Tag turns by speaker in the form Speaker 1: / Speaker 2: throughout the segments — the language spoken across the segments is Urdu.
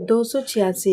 Speaker 1: 286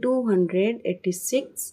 Speaker 1: 286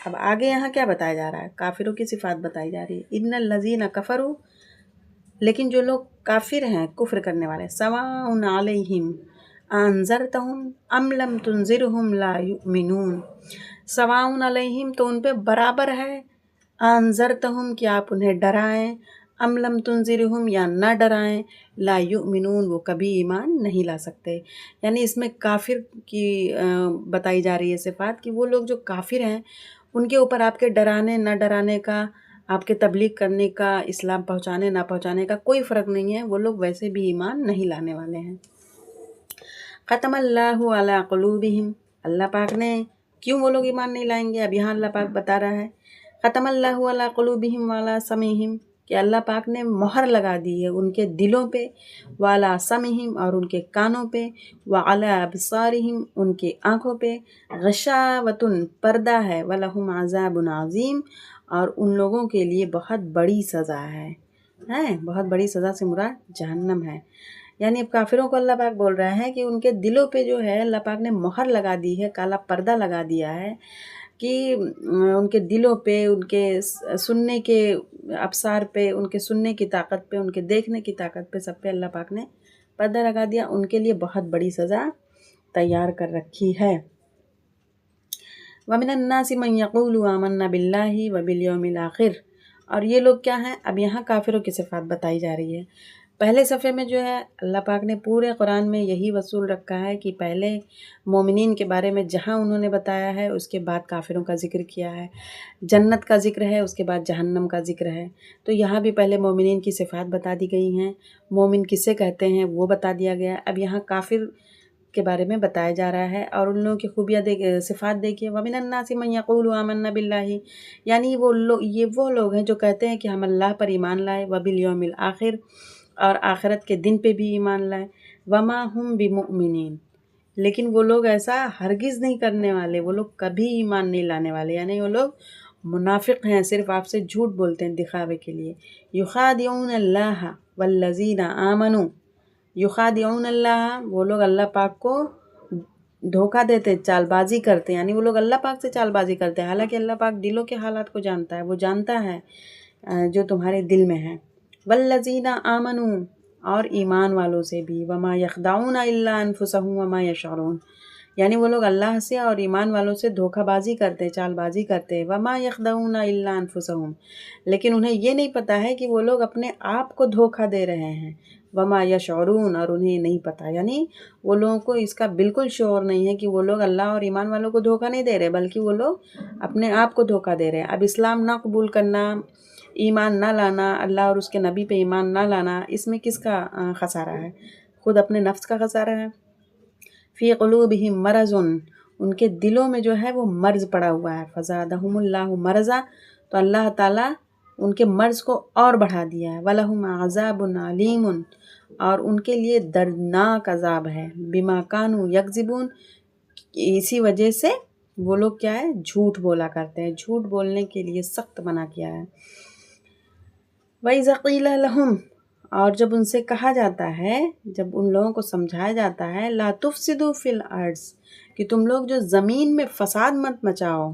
Speaker 1: اب آگے یہاں کیا بتایا جا رہا ہے؟ کافروں کی صفات بتائی جا رہی ہے. ان الذین کفروا، لیکن جو لوگ کافر ہیں، کفر کرنے والے، سواء علیہم انذرتہم ام لم تنذرہم لا یؤمنون. سواء علیہم تو ان پہ برابر ہے، انذرتہم کہ آپ انہیں ڈرائیں، ام لم تنذرہم یا نہ ڈرائیں، لا یؤمنون وہ کبھی ایمان نہیں لا سکتے. یعنی اس میں کافر کی بتائی جا رہی ہے صفات کہ وہ لوگ جو کافر ہیں ان کے اوپر آپ کے ڈرانے نہ ڈرانے کا، آپ کے تبلیغ کرنے کا، اسلام پہنچانے نہ پہنچانے کا کوئی فرق نہیں ہے، وہ لوگ ویسے بھی ایمان نہیں لانے والے ہیں. ختم اللہ علی قلوبہم، اللہ پاک نے، کیوں وہ لوگ ایمان نہیں لائیں گے؟ اب یہاں اللہ پاک بتا رہا ہے ختم اللہ علی قلوبہم وعلی سمعہم، کہ اللہ پاک نے مہر لگا دی ہے ان کے دلوں پہ، وعلی سمعہم اور ان کے کانوں پہ، وعلی ابصارہم ان کے آنکھوں پہ، غشاوۃ پردہ ہے، ولہم عذاب عظیم اور ان لوگوں کے لیے بہت بڑی سزا ہے. بہت بڑی سزا سے مراد جہنم ہے. یعنی اب کافروں کو اللہ پاک بول رہا ہے کہ ان کے دلوں پہ جو ہے اللہ پاک نے مہر لگا دی ہے، کالا پردہ لگا دیا ہے، کہ ان کے دلوں پہ، ان کے سننے کے ابصار پہ، ان کے سننے کی طاقت پہ، ان کے دیکھنے کی طاقت پہ، سب پہ اللہ پاک نے پردہ لگا دیا. ان کے لیے بہت بڑی سزا تیار کر رکھی ہے. وَمِنَ النَّاسِ مَن يَقُولُ آمَنَّا بِاللَّهِ وَبِالْيَوْمِ الْآخِرِ، اور یہ لوگ کیا ہیں؟ اب یہاں کافروں کی صفات بتائی جا رہی ہے. پہلے صفحے میں جو ہے اللہ پاک نے پورے قرآن میں یہی اصول رکھا ہے کہ پہلے مومنین کے بارے میں جہاں انہوں نے بتایا ہے، اس کے بعد کافروں کا ذکر کیا ہے. جنت کا ذکر ہے، اس کے بعد جہنم کا ذکر ہے. تو یہاں بھی پہلے مومنین کی صفات بتا دی گئی ہیں، مومن کسے کہتے ہیں وہ بتا دیا گیا. اب یہاں کافر کے بارے میں بتایا جا رہا ہے اور ان لوگوں کی خوبیاں صفات دیکھیے. وَمِنَ النَّاسِ مَن يَقُولُ آمَنَّا بِاللَّهِ، یعنی یہ وہ لوگ ہیں جو کہتے ہیں کہ ہم اللہ پر ایمان لائے، وَبِالْيَوْمِ الْآخِرِ اور آخرت کے دن پہ بھی ایمان لائے. وَمَا هُمْ بِمُؤْمِنِينَ، لیکن وہ لوگ ایسا ہرگز نہیں کرنے والے، وہ لوگ کبھی ایمان نہیں لانے والے. یعنی وہ لوگ منافق ہیں، صرف آپ سے جھوٹ بولتے ہیں دکھاوے کے لیے. يُخَادِعُونَ اللَّهَ وَالَّذِينَ آمَنُوا، یخادعون اللہ، وہ لوگ اللہ پاک کو دھوکہ دیتے، چال بازی کرتے. یعنی وہ لوگ اللہ پاک سے چال بازی کرتے ہیں، حالانکہ اللہ پاک دلوں کے حالات کو جانتا ہے، وہ جانتا ہے جو تمہارے دل میں ہے. والذین آمنوا، اور ایمان والوں سے بھی. وما یخدعون الا انفسهم وما یشعرون، یعنی وہ لوگ اللہ سے اور ایمان والوں سے دھوکہ بازی کرتے، چال بازی کرتے. وما یخدعون الا انفسهم، لیکن انہیں یہ نہیں پتہ ہے کہ وہ لوگ اپنے آپ کو دھوکہ دے رہے ہیں. وما یشعرون، اور انہیں نہیں پتہ، یعنی وہ لوگوں کو اس کا بالکل شعور نہیں ہے کہ وہ لوگ اللہ اور ایمان والوں کو دھوکہ نہیں دے رہے، بلکہ وہ لوگ اپنے آپ کو دھوکہ دے رہے ہیں. اب اسلام نہ قبول کرنا، ایمان نہ لانا، اللہ اور اس کے نبی پہ ایمان نہ لانا، اس میں کس کا خسارہ ہے؟ خود اپنے نفس کا خسارہ ہے. فی قلوبہم مرض، ان کے دلوں میں جو ہے وہ مرض پڑا ہوا ہے. فزادہم اللہ مرضا، تو اللہ تعالیٰ ان کے مرض کو اور بڑھا دیا ہے. وَلَهُمْ عَذَابٌ عَلِيمٌ، اور ان کے لیے دردناک عذاب ہے. بِمَا كَانُوا يَكْذِبُونَ، اسی وجہ سے وہ لوگ کیا ہے؟ جھوٹ بولا کرتے ہیں، جھوٹ بولنے کے لیے سخت منع کیا ہے. وَإِذَا قِيلَ لَهُمْ، اور جب ان سے کہا جاتا ہے، جب ان لوگوں کو سمجھایا جاتا ہے، لَا تُفْسِدُوا فِي الْأَرْضِ، کہ تم لوگ جو زمین میں فساد مت مچاؤ.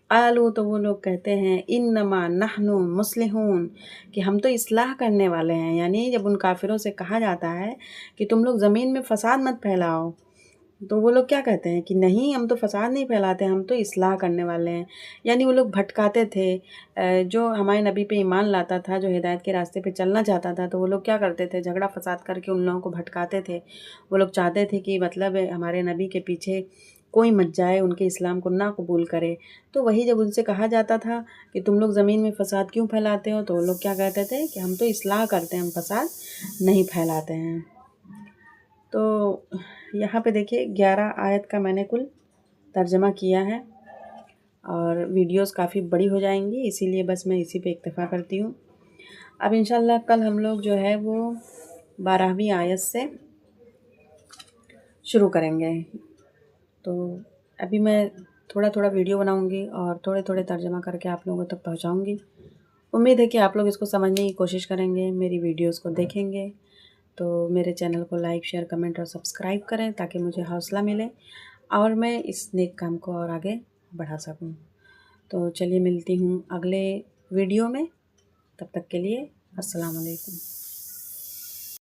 Speaker 1: قالوا، تو وہ لوگ کہتے ہیں، انما نحن مصلحون، کہ ہم تو اصلاح کرنے والے ہیں. یعنی جب ان کافروں سے کہا جاتا ہے کہ تم لوگ زمین میں فساد مت پھیلاؤ، تو وہ لوگ کیا کہتے ہیں کہ نہیں، ہم تو فساد نہیں پھیلاتے، ہم تو اصلاح کرنے والے ہیں. یعنی وہ لوگ بھٹکاتے تھے. جو ہمارے نبی پہ ایمان لاتا تھا، جو ہدایت کے راستے پہ چلنا چاہتا تھا، تو وہ لوگ کیا کرتے تھے؟ جھگڑا فساد کر کے ان لوگوں کو بھٹکاتے تھے. وہ لوگ چاہتے تھے کہ مطلب ہمارے نبی کے پیچھے کوئی مت جائے، ان کے اسلام کو نہ قبول کرے. تو وہی جب ان سے کہا جاتا تھا کہ تم لوگ زمین میں فساد کیوں پھیلاتے ہو، تو وہ لوگ کیا کہتے تھے کہ ہم تو اصلاح کرتے ہیں، ہم فساد نہیں پھیلاتے ہیں. تو یہاں پہ دیکھیے 11 آیت کا میں نے کل ترجمہ کیا ہے، اور ویڈیوز کافی بڑی ہو جائیں گی، اسی لیے بس میں اسی پہ اکتفا کرتی ہوں. اب انشاءاللہ کل ہم لوگ جو ہے وہ 12ویں آیت سے شروع کریں گے. تو ابھی میں تھوڑا تھوڑا ویڈیو بناؤں گی اور تھوڑے تھوڑے ترجمہ کر کے آپ لوگوں تک پہنچاؤں گی. امید ہے کہ آپ لوگ اس کو سمجھنے کی کوشش کریں گے، میری ویڈیوز کو دیکھیں گے. تو میرے چینل کو لائک، شیئر، کمنٹ اور سبسکرائب کریں تاکہ مجھے حوصلہ ملے اور میں اس نیک کام کو اور آگے بڑھا سکوں. تو چلیے ملتی ہوں اگلے ویڈیو میں، تب تک کے لیے السلام علیکم۔